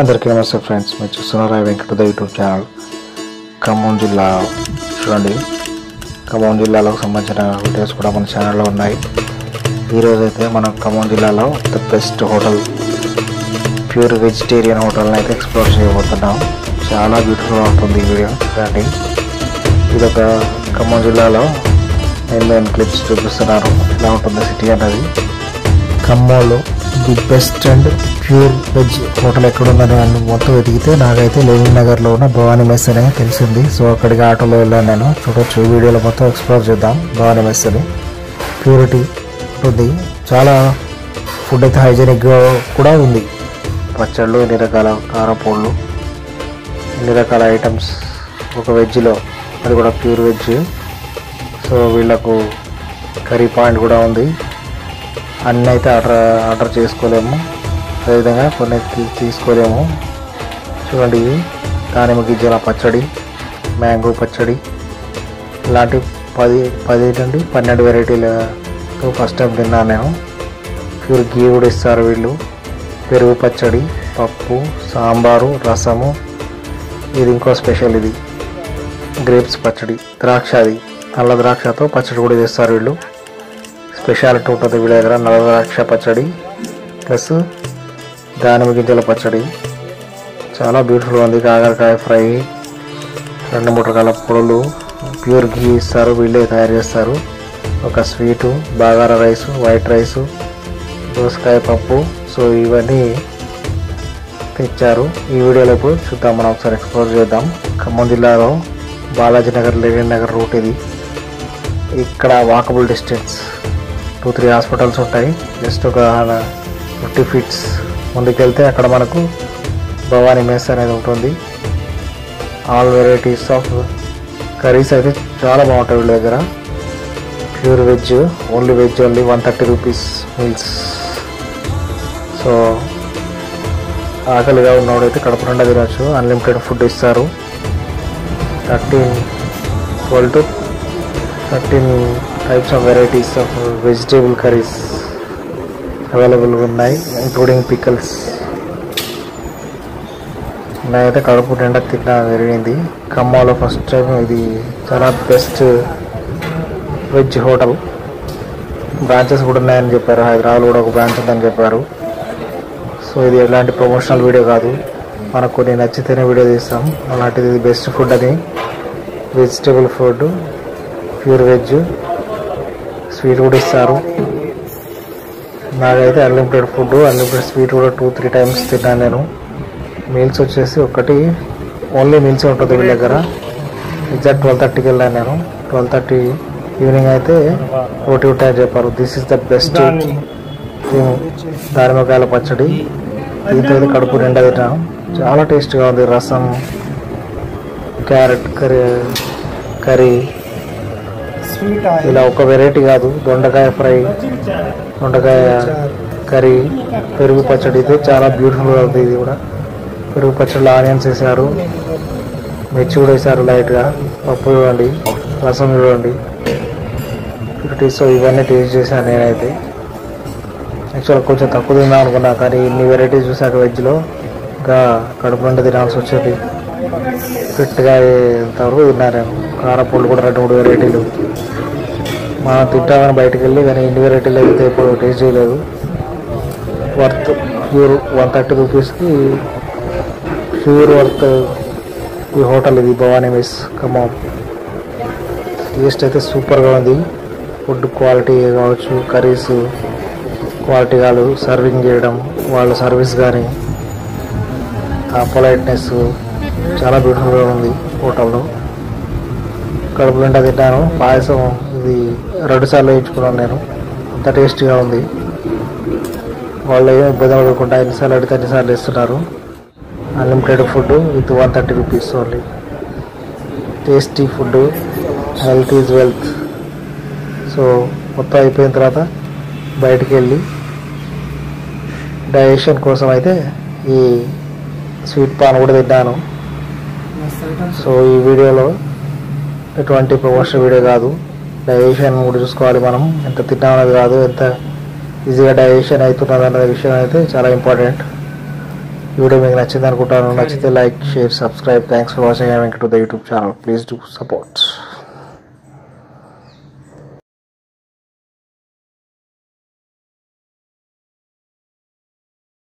అందరికీ నమస్తే ఫ్రెండ్స్, మీరు చూస్తున్నారు వెంకట యూట్యూబ్ ఛానల్. ఖమ్మం జిల్లా చూడండి, ఖమ్మం జిల్లాలో సంబంధించిన వీడియోస్ కూడా మన ఛానల్లో ఉన్నాయి. ఈరోజు అయితే మనం ఖమ్మం జిల్లాలో the best hotel, pure vegetarian హోటల్ని అయితే ఎక్స్ప్లోర్ చేయబోతున్నాం. చాలా బ్యూటిఫుల్గా ఉంటుంది ఈ వీడియో చూడండి. ఇదొక ఖమ్మం జిల్లాలో మెయిన్ క్లిప్స్ చూపిస్తున్నారు, ఎలా ఉంటుంది సిటీ అన్నది. ఖమ్మంలో the best and pure veg hotel ఎక్కడుందని మొత్తం వెతికితే నాకైతే లెనిన్ నగర్లో ఉన్న భవానీ మెస్ అనే తెలిసింది. సో అక్కడికి ఆటోలో వెళ్ళాను నేను. చూడొచ్చు, వీడియోలో మొత్తం ఎక్స్ప్లోర్ చేద్దాం. భవానీ మెస్ అని ప్యూరిటీ ఉంటుంది, చాలా ఫుడ్ అయితే హైజీనిక్గా కూడా ఉంది. పచ్చళ్ళు, ఎన్ని రకాల కారపూళ్ళు, ఎన్ని రకాల ఐటమ్స్ ఒక వెజ్లో, అది కూడా ప్యూర్ వెజ్. సో వీళ్ళకు కర్రీ పాయింట్ కూడా ఉంది. అన్నీ అయితే ఆర్డర్ చేసుకోలేము, అదేవిధంగా కొన్ని తీసుకోలేము. చూడండి, ఇవి దానిమ్మ గింజల పచ్చడి, మ్యాంగో పచ్చడి, ఇలాంటి 10 నుండి 12 వెరైటీలతో ఫస్ట్ టైం తిన్నాను నేను. ప్యూర్ గీ కూడా ఇస్తారు వీళ్ళు. పెరుగు పచ్చడి, పప్పు, సాంబారు, రసము. ఇది ఇంకో స్పెషల్, ఇది గ్రేప్స్ పచ్చడి, ద్రాక్షది, నల్ల ద్రాక్షతో పచ్చడి కూడా చేస్తారు వీళ్ళు. స్పెషాలిటీ ఉంటుంది వీళ్ళ దగ్గర. నల్ల ద్రాక్ష పచ్చడి ప్లస్ దానిమ్మ గింజల పచ్చడి, చాలా బ్యూటిఫుల్గా ఉంది. కాకరకాయ ఫ్రై, 2-3 రకాల పొడులు, ప్యూర్ ఘీ ఇస్తారు, వీళ్ళే తయారు చేస్తారు. ఒక sweet, bagara rice, white rice, దోసకాయ పప్పు. సో ఇవన్నీ తెచ్చారు. ఈ వీడియోలో ఇప్పుడు చూద్దాం, మనం ఒకసారి ఎక్స్ప్లోర్ చేద్దాం. ఖమ్మం జిల్లాలో బాలాజీ నగర్, లెనిన్ నగర్ రూట్ ఇది. ఇక్కడ వాకబుల్ డిస్టెన్స్ 2-3 హాస్పిటల్స్ ఉంటాయి. జస్ట్ ఒక 50 feet ముందుకెళ్తే అక్కడ మనకు భవానీ మెస్ అనేది ఉంటుంది. ఆల్ వెరైటీస్ ఆఫ్ కర్రీస్ అయితే చాలా బాగుంటాయి వీళ్ళ దగ్గర. Pure veg, only veg only, 130 rupees meals. So ఆకలిగా ఉన్నవాడైతే కడుపు నిండా తినచ్చు. అన్లిమిటెడ్ ఫుడ్ ఇస్తారు. 12 to 13 types of varieties of vegetable curries available ఉన్నాయి, ఇంక్లూడింగ్ పికల్స్. నేనైతే కడుపు నిండా తిన్నా జరిగింది. ఖమ్మంలో ఫస్ట్ టైం ఇది చాలా బెస్ట్ వెజ్ హోటల్. బ్రాంచెస్ కూడా ఉన్నాయని చెప్పారు, హైదరాబాద్ కూడా ఒక బ్రాంచ్ ఉందని చెప్పారు. సో ఇది ఎలాంటి ప్రమోషనల్ వీడియో కాదు, మనకు కొన్ని నచ్చితేనే వీడియో తీస్తాం. అలాంటిది ఇది బెస్ట్ ఫుడ్ అని. Vegetable food, pure veg, sweet కూడా ఇస్తారు. నాకైతే అన్లిమిటెడ్ ఫుడ్, అన్లిమిటెడ్ స్వీట్ కూడా 2-3 times తిన్నాను నేను. మీల్స్ వచ్చేసి ఒకటి ఓన్లీ మీల్స్ ఉంటుంది వీళ్ళ దగ్గర. ఎగ్జాక్ట్ 12:30కి వెళ్ళాను నేను. 12:30 ఈవినింగ్ అయితే ఒకటి ఉంటాయని చెప్పారు. దిస్ ఈస్ ద బెస్ట్ దానిమ్మకాయల పచ్చడి. దీంతో అయితే కడుపు నిండా తిన్నాను, చాలా టేస్ట్గా ఉంది. రసం, క్యారెట్ కర్రీ, ఇలా ఒక వెరైటీ కాదు. దొండకాయ ఫ్రై, దొండకాయ కర్రీ, పెరుగు పచ్చడి అయితే చాలా బ్యూటిఫుల్గా ఉంది. ఇది కూడా పెరుగు పచ్చడిలో ఆనియన్స్ వేసారు, మిర్చి కూడా వేసారు లైట్గా, పప్పు చూడండి, రసం చూడండి. సో ఇవన్నీ టేస్ట్ చేశాను నేనైతే. యాక్చువల్గా కొంచెం తక్కువ తిందాం అనుకున్నా, కానీ ఇన్ని వెరైటీస్ చూసాక వెజ్లో ఇంకా కడుపు నిండా తినాల్సి వచ్చేది. ఫిట్గా ఇంతవరకు తిన్నాను నేను. కారపూళ్ళు కూడా 2-3 వెరైటీలు. మనం తింటామని బయటకు వెళ్ళి, కానీ ఇన్ని వెరైటీలు అయితే ఇప్పుడు టేస్ట్ చేయలేదు. వర్త్ ప్యూర్ 130 rupeesకి ప్యూర్ వర్త్ ఈ హోటల్. ఇది భవానీ మెస్ ఖమ్మం. టేస్ట్ అయితే సూపర్గా ఉంది. ఫుడ్ క్వాలిటీ కావచ్చు, కర్రీస్ క్వాలిటీ కాదు, సర్వింగ్ చేయడం, వాళ్ళ సర్వీస్ కానీ, ఆ పొలైట్నెస్ చాలా బ్యూటిఫుల్గా ఉంది హోటల్లో. కడుపు నిండా తిన్నాను. పాయసం ఇది 2 సార్లు వేయించుకున్నాను నేను, అంత టేస్టీగా ఉంది. వాళ్ళు ఏమి ఇబ్బంది పడకుండా ఎన్నిసార్లు అడిగితే అన్నిసార్లు ఇస్తున్నారు. Unlimited food with 130 rupees only. Tasty food, health is wealth. So మొత్తం అయిపోయిన తర్వాత బయటికి వెళ్ళి డైజెషన్ కోసం అయితే ఈ స్వీట్ పాన్ కూడా తిన్నాను. సో ఈ వీడియోలో ఎటువంటి ప్రమోషన్ వీడియో కాదు, డైజెషన్ కూడా చూసుకోవాలి మనం. ఎంత తిన్నామన్నది కాదు, ఎంత ఈజీగా డైజెషన్ అవుతున్నది అన్న విషయం అయితే చాలా ఇంపార్టెంట్. ఈ వీడియో మీకు నచ్చింది అనుకుంటాను. నచ్చితే like, share, subscribe. Thanks for watching Venkat the YouTube channel. Please do support.